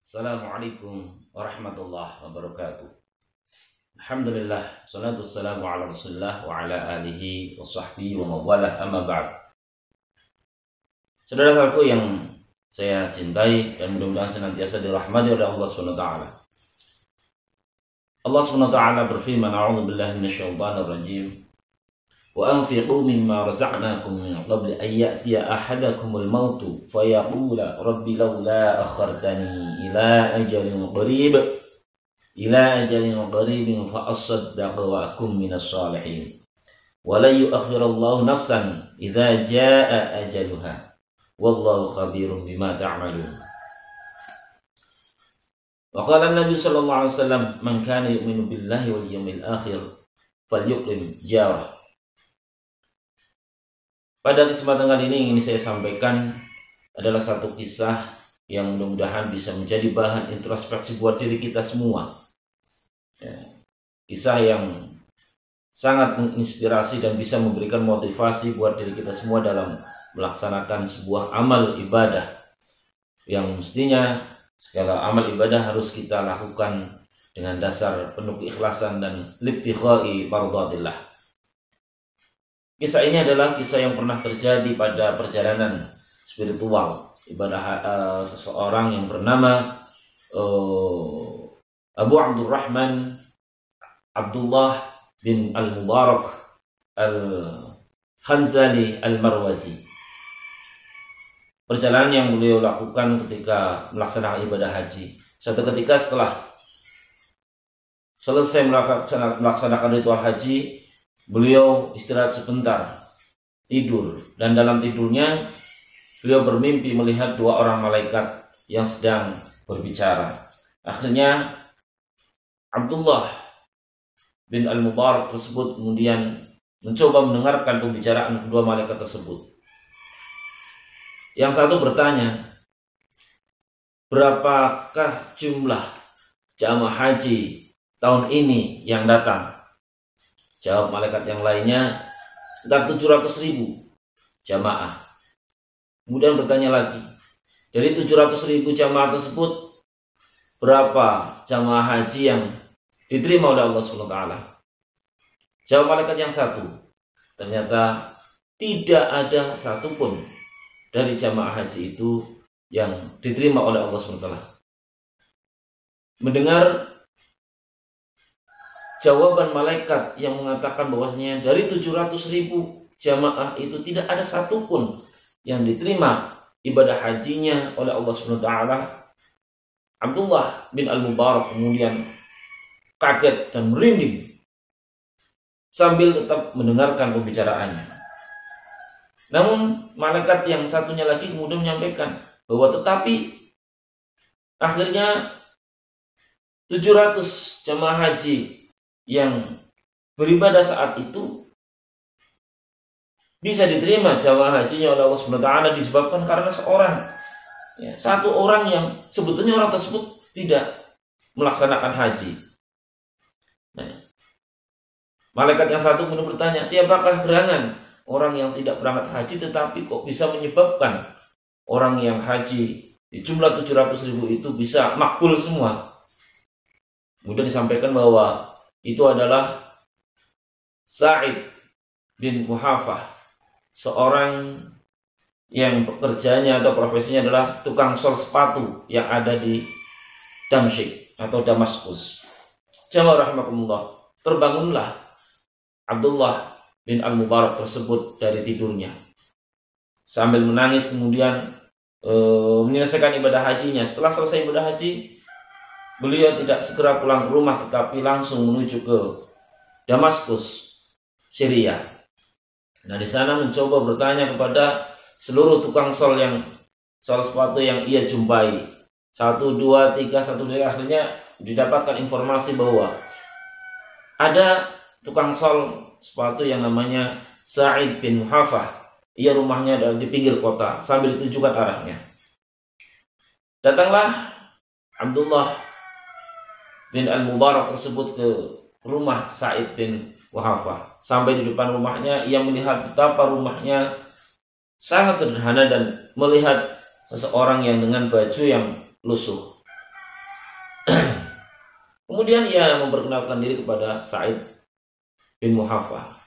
Assalamualaikum warahmatullahi wabarakatuh. Alhamdulillah, salatu wassalamu ala Rasulillah wa ala alihi wa sahbihi wa mawalah, amma ba'd. Saudara-saudaraku yang saya cintai dan mudah-mudahan senantiasa dirahmati oleh Allah Subhanahu wa taala. Allah Subhanahu wa taala berfirman, a'udzu billahi minasyaitonir rajim. Wa anfiqu mimma razaqnakum min qabli an ya'tiya ahadakumul mautu fayaqula rabbi laula akhartani ila ajalin qarib fa asaddaq wa akum minas salihin wa la yu'akhirullahu nafsan idza jaa ajaluha wallahu khabirum bima ta'malun. Wa qala an-nabi sallallahu alaihi wasallam, man kana yu'minu billahi wal yawmil akhir falyukrim jarah. Pada kesempatan kali ini ingin saya sampaikan adalah satu kisah yang mudah-mudahan bisa menjadi bahan introspeksi buat diri kita semua. Kisah yang sangat menginspirasi dan bisa memberikan motivasi buat diri kita semua dalam melaksanakan sebuah amal ibadah yang mestinya segala amal ibadah harus kita lakukan dengan dasar penuh keikhlasan dan libtighai mardhatillah. Kisah ini adalah kisah yang pernah terjadi pada perjalanan spiritual ibadah seseorang yang bernama Abu Abdurrahman Abdullah bin Al-Mubarak Al-Khanzali Al-Marwazi. Perjalanan yang beliau lakukan ketika melaksanakan ibadah haji. Suatu ketika setelah selesai melaksanakan ritual haji, beliau istirahat sebentar, tidur, dan dalam tidurnya beliau bermimpi melihat dua orang malaikat yang sedang berbicara. Akhirnya Abdullah bin Al-Mubarak tersebut kemudian mencoba mendengarkan pembicaraan kedua malaikat tersebut. Yang satu bertanya, berapakah jumlah jamaah haji tahun ini yang datang? Jawab malaikat yang lainnya, sekitar 700.000 jamaah. Kemudian bertanya lagi, dari 700.000 jamaah tersebut, berapa jamaah haji yang diterima oleh Allah SWT? Jawab malaikat yang satu, ternyata tidak ada satupun dari jamaah haji itu yang diterima oleh Allah SWT. Mendengar jawaban malaikat yang mengatakan bahwasanya dari 700.000 jamaah itu tidak ada satupun yang diterima ibadah hajinya oleh Allah SWT, Abdullah bin Al-Mubarak kemudian kaget dan merinding sambil tetap mendengarkan pembicaraannya. Namun malaikat yang satunya lagi kemudian menyampaikan bahwa tetapi akhirnya 700 jamaah haji yang beribadah saat itu bisa diterima jamaah hajinya oleh Allah SWT disebabkan karena satu orang yang sebetulnya orang tersebut tidak melaksanakan haji. Malaikat yang satu kemudian bertanya, siapakah gerangan orang yang tidak berangkat haji tetapi kok bisa menyebabkan orang yang haji di jumlah 700.000 itu bisa makbul semua? Kemudian disampaikan bahwa itu adalah Sa'id bin Muhafah, seorang yang pekerjaannya atau profesinya adalah tukang sol sepatu yang ada di Damsyik atau Damaskus. Jamaah rahimakumullah, terbangunlah Abdullah bin Al-Mubarak tersebut dari tidurnya sambil menangis, kemudian menyelesaikan ibadah hajinya. Setelah selesai ibadah haji, beliau tidak segera pulang ke rumah tetapi langsung menuju ke Damaskus, Syria. Nah, di sana mencoba bertanya kepada seluruh tukang sol sepatu yang ia jumpai. 1, 2, 3, 1, 2, akhirnya didapatkan informasi bahwa ada tukang sol sepatu yang namanya Sa'id bin Muhafah. Ia rumahnya di pinggir kota, sambil ditunjukkan arahnya. Datanglah Abdullah bin Al-Mubarak tersebut ke rumah Sa'id bin Muhafah. Sampai di depan rumahnya, ia melihat betapa rumahnya sangat sederhana dan melihat seseorang yang dengan baju yang lusuh. Kemudian ia memperkenalkan diri kepada Sa'id bin Muhafah.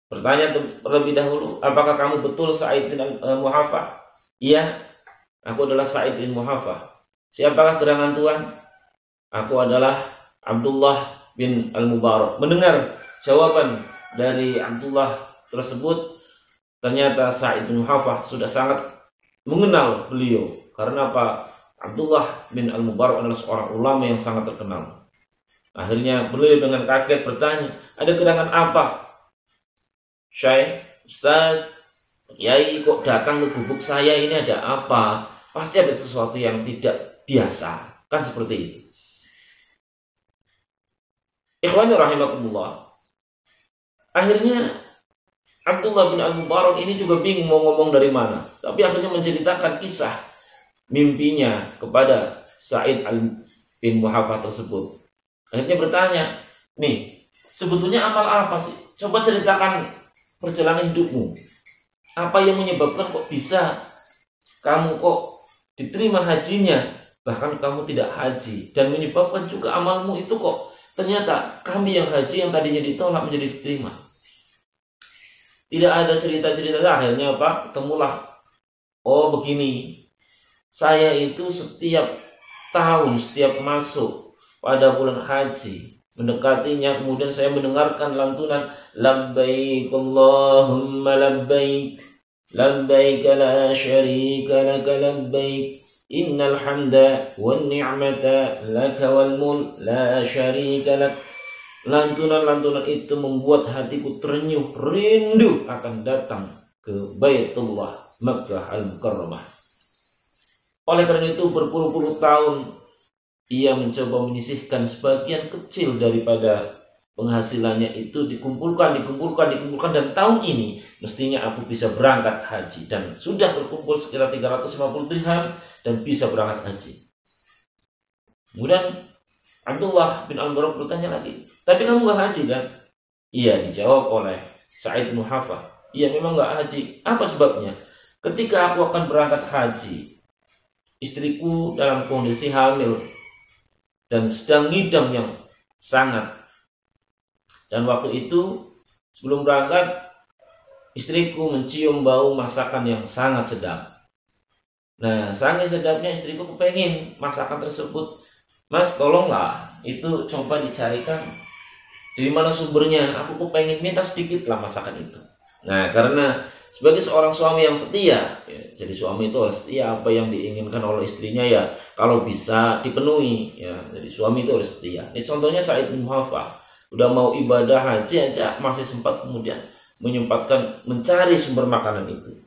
Bertanya terlebih dahulu, apakah kamu betul Sa'id bin Muhafah? Iya, aku adalah Sa'id bin Muhafah. Siapakah gerangan Tuan? Aku adalah Abdullah bin Al-Mubarak. Mendengar jawaban dari Abdullah tersebut, ternyata Sa'id bin Muhafah sudah sangat mengenal beliau. Karena apa? Abdullah bin Al-Mubarak adalah seorang ulama yang sangat terkenal. Akhirnya beliau dengan kaget bertanya, ada gerangan apa? Syekh, Ustaz, Kiai kok datang ke gubuk saya, ini ada apa? Pasti ada sesuatu yang tidak biasa. Kan seperti itu. Ikhwani rahimakumullah. Akhirnya Abdullah bin Al-Mubarak ini juga bingung mau ngomong dari mana. Tapi akhirnya menceritakan kisah mimpinya kepada Sa'id bin Muhafah tersebut. Akhirnya bertanya, nih, sebetulnya amal apa sih? Coba ceritakan perjalanan hidupmu. Apa yang menyebabkan kok bisa kamu kok diterima hajinya, bahkan kamu tidak haji, dan menyebabkan juga amalmu itu kok ternyata kami yang haji yang tadinya ditolak menjadi diterima. Tidak ada cerita-cerita. Akhirnya apa? Ketemulah, oh begini, saya itu setiap tahun, setiap masuk pada bulan haji, mendekatinya, kemudian saya mendengarkan lantunan labbaik Allahumma labbaik, labbaik la syarika laka labbaik, innal hamda wan ni'mata laka wal mulk la syarika lak. Lantunan-lantunan itu membuat hatiku terenyuh, rindu akan datang ke Baitullah Makkah Al-Mukarramah. Oleh karena itu berpuluh-puluh tahun ia mencoba menyisihkan sebagian kecil daripada penghasilannya itu, dikumpulkan, dan tahun ini mestinya aku bisa berangkat haji, dan sudah berkumpul sekitar 350 dirham dan bisa berangkat haji. Kemudian Abdullah bin Al-Mubarak bertanya lagi, tapi kamu gak haji kan? Iya, dijawab oleh Sa'id bin Muhafah. Iya, memang gak haji. Apa sebabnya? Ketika aku akan berangkat haji, istriku dalam kondisi hamil dan sedang ngidam yang sangat. Dan waktu itu sebelum berangkat, istriku mencium bau masakan yang sangat sedap. Nah, saking sedapnya istriku kepengen masakan tersebut. Mas, tolonglah itu coba dicarikan dari mana sumbernya. Aku kepengen, minta sedikit lah masakan itu. Nah, karena sebagai seorang suami yang setia, ya, jadi suami itu harus setia, apa yang diinginkan oleh istrinya ya kalau bisa dipenuhi, ya. Jadi suami itu harus setia. Ini contohnya Sa'id bin Muhafah, udah mau ibadah haji aja masih sempat kemudian menyempatkan mencari sumber makanan itu.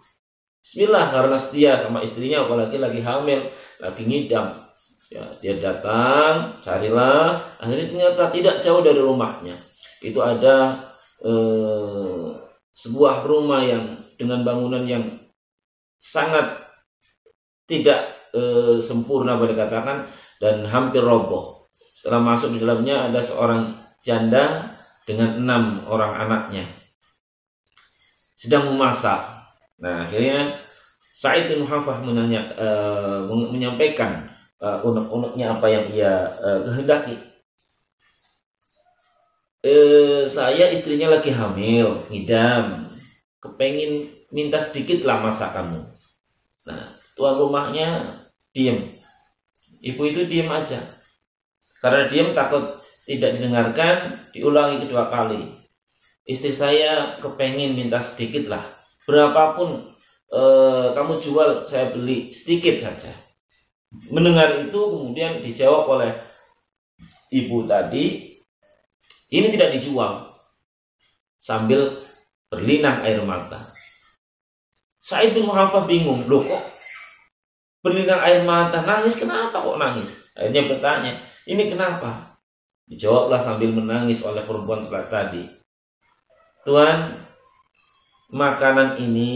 Bismillah, karena setia sama istrinya, apalagi lagi hamil, lagi ngidam. Ya, dia datang, carilah, akhirnya ternyata tidak jauh dari rumahnya. Itu ada sebuah rumah yang dengan bangunan yang sangat tidak sempurna boleh dikatakan, dan hampir roboh. Setelah masuk di dalamnya ada seorang janda dengan 6 orang anaknya sedang memasak. Nah, akhirnya Sa'id bin Muhafah menyampaikan unek-uneknya apa yang ia kehendaki. Saya istrinya lagi hamil, ngidam, kepengin minta sedikit lah masakanmu. Nah, tuan rumahnya diam. Ibu itu diam aja. Karena diam takut tidak didengarkan, diulangi kedua kali. Istri saya kepengin minta sedikit lah. Berapapun kamu jual, saya beli sedikit saja. Mendengar itu kemudian dijawab oleh ibu tadi, ini tidak dijual, sambil berlinang air mata. Sa'id bin Muhafah bingung, loh kok berlinang air mata, nangis, kenapa kok nangis? Akhirnya bertanya, ini kenapa? Dijawablah sambil menangis oleh perempuan tadi, Tuan, makanan ini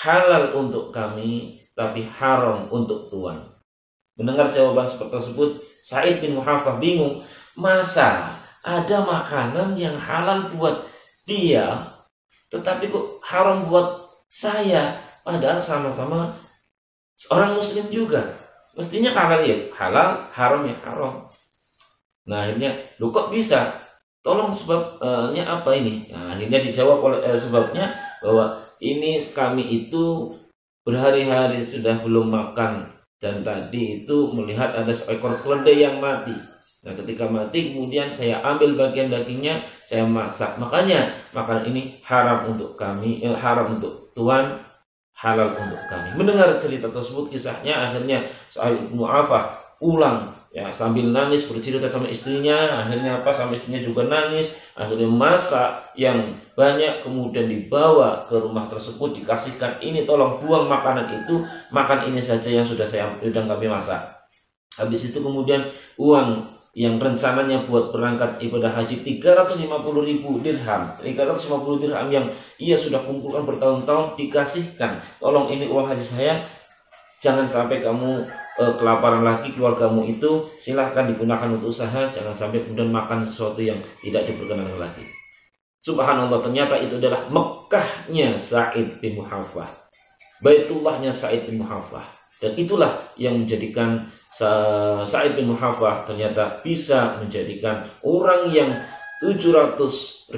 halal untuk kami, tapi haram untuk Tuan. Mendengar jawaban seperti tersebut, Sa'id bin Muhafah bingung. Masa ada makanan yang halal buat dia, tetapi kok haram buat saya? Padahal sama-sama seorang muslim juga. Mestinya halal ya halal, haram ya haram. Nah akhirnya, lu kok bisa? Tolong sebabnya apa ini? Nah, akhirnya dijawab oleh sebabnya bahwa ini kami itu berhari-hari sudah belum makan dan tadi itu melihat ada seekor keledai yang mati. Nah ketika mati kemudian saya ambil bagian dagingnya, saya masak. Makanya makanan ini haram untuk kami, haram untuk Tuhan, halal untuk kami. Mendengar cerita tersebut, kisahnya, akhirnya Sa'id bin Mu'afah pulang ya sambil nangis bercerita sama istrinya. Akhirnya apa, sama istrinya juga nangis. Akhirnya masak yang banyak kemudian dibawa ke rumah tersebut, dikasihkan, ini tolong buang makanan itu, makan ini saja yang sudah kami masak. Habis itu kemudian uang yang rencananya buat berangkat ibadah haji 350.000 dirham, 350 dirham yang ia sudah kumpulkan bertahun-tahun dikasihkan. Tolong ini uang haji saya, jangan sampai kamu kelaparan lagi, keluargamu itu silahkan digunakan untuk usaha, jangan sampai kemudian makan sesuatu yang tidak diperkenankan lagi. Subhanallah, ternyata itu adalah Mekkahnya Sa'id bin Mu'afah, Baitullahnya Sa'id bin Mu'afah. Dan itulah yang menjadikan Sa'id bin Mu'afah ternyata bisa menjadikan orang yang 700.000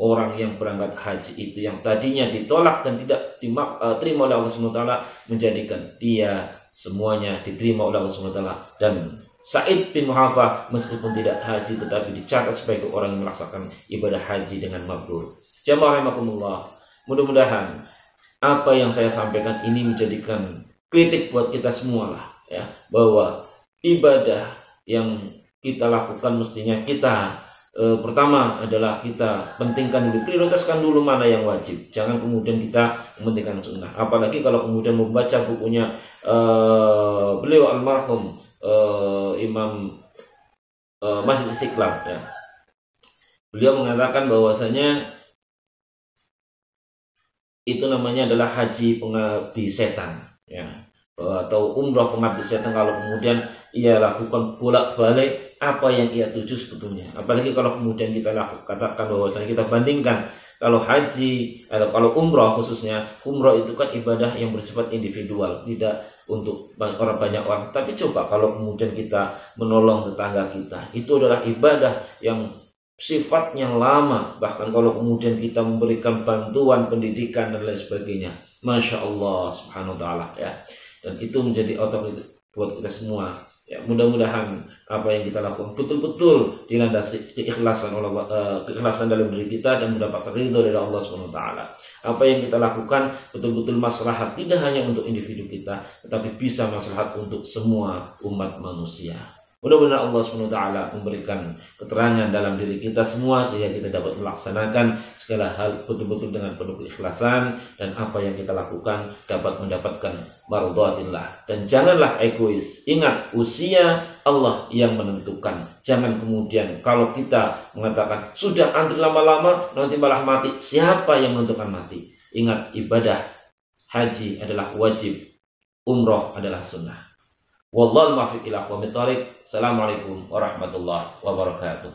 orang yang berangkat haji itu, yang tadinya ditolak dan tidak diterima oleh Allah SWT, menjadikan dia semuanya diterima oleh Allah SWT. Dan Sa'id bin Mu'afah meskipun tidak haji tetapi dicatat sebagai orang yang melaksanakan ibadah haji dengan mabrur. Jamaah rahimakumullah, mudah-mudahan apa yang saya sampaikan ini menjadikan kritik buat kita semua lah ya, bahwa ibadah yang kita lakukan mestinya kita pertama adalah kita pentingkan dulu, prioritaskan dulu mana yang wajib, jangan kemudian kita mementingkan sunnah. Apalagi kalau kemudian membaca bukunya beliau almarhum Imam Masjid Istiqlal ya. Beliau mengatakan bahwasanya itu namanya adalah haji pengabdi setan ya, atau umrah pengabdi setan kalau kemudian ia lakukan bolak-balik apa yang ia tuju sebetulnya. Apalagi kalau kemudian kita katakan bahwasanya kita bandingkan, kalau haji atau kalau umrah khususnya, umrah itu kan ibadah yang bersifat individual, tidak untuk banyak orang. Tapi coba kalau kemudian kita menolong tetangga kita, itu adalah ibadah yang sifatnya lama. Bahkan kalau kemudian kita memberikan bantuan pendidikan dan lain sebagainya, Masya Allah subhanahu wa ta'ala ya. Dan itu menjadi otoritas buat kita semua ya. Mudah-mudahan apa yang kita lakukan betul-betul dilandasi keikhlasan dalam diri kita dan mendapatkan ridho dari Allah SWT. Apa yang kita lakukan betul-betul maslahat, tidak hanya untuk individu kita, tetapi bisa maslahat untuk semua umat manusia. Mudah-mudahan Allah SWT memberikan keterangan dalam diri kita semua sehingga kita dapat melaksanakan segala hal betul-betul dengan penuh keikhlasan, dan apa yang kita lakukan dapat mendapatkan mardhatillah. Dan janganlah egois. Ingat, usia Allah yang menentukan. Jangan kemudian kalau kita mengatakan sudah antri lama-lama nanti malah mati. Siapa yang menentukan mati? Ingat, ibadah haji adalah wajib, umroh adalah sunnah. Wallahu muwaffiq ila aqwamit thoriq. Assalamualaikum warahmatullahi wabarakatuh.